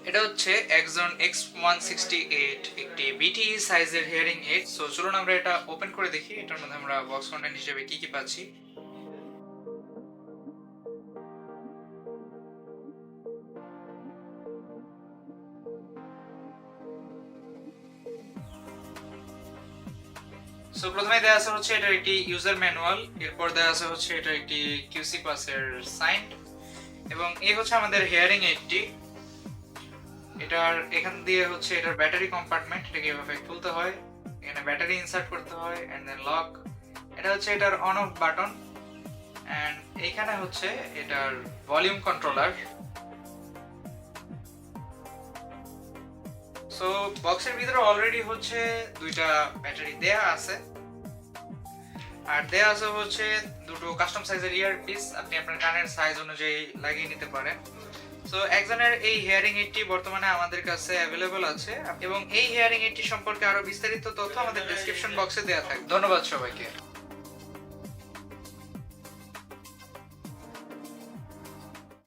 এটা হচ্ছে Axon X168 একটি BTE সাইজের হিয়ারিং এইড। সো চলুন আমরা এটা ওপেন করে দেখি এটার মধ্যে আমরা বক্স কন্টেন্ট হিসেবে কি কি পাচ্ছি। সো প্রথমে দেয়া আছে হচ্ছে এটার একটি ইউজার ম্যানুয়াল, এরপর দেয়া আছে হচ্ছে এটার একটি কিউসি পাসের সাইন, এবং এই হচ্ছে আমাদের হিয়ারিং এইডটি। এটার এখান দিয়ে হচ্ছে এটার ব্যাটারি কম্পার্টমেন্ট, এটাকে এভাবে খুলতে হয়, এখানে ব্যাটারি ইনসার্ট করতে হয় এন্ড দেন লক। এটা হচ্ছে এটার অন অফ বাটন এন্ড এইখানে হচ্ছে এটার ভলিউম কন্ট্রোলার। সো বক্সের ভিতরে অলরেডি হচ্ছে দুইটা ব্যাটারি দেয়া আছে, আর দেয়া আছে হচ্ছে দুটো কাস্টম সাইজের ইয়ারপিস, আপনি আপনার কানের সাইজ অনুযায়ী লাগিয়ে নিতে পারেন। সো Axon-এর এই হিয়ারিং এইডটি বর্তমানে আমাদের কাছে অ্যাভেলেবল আছে, এবং এই হিয়ারিং এইডটি সম্পর্কে আরো বিস্তারিত তথ্য আমাদের ডেসক্রিপশন বক্সে দেওয়া থাকবে। ধন্যবাদ সবাইকে।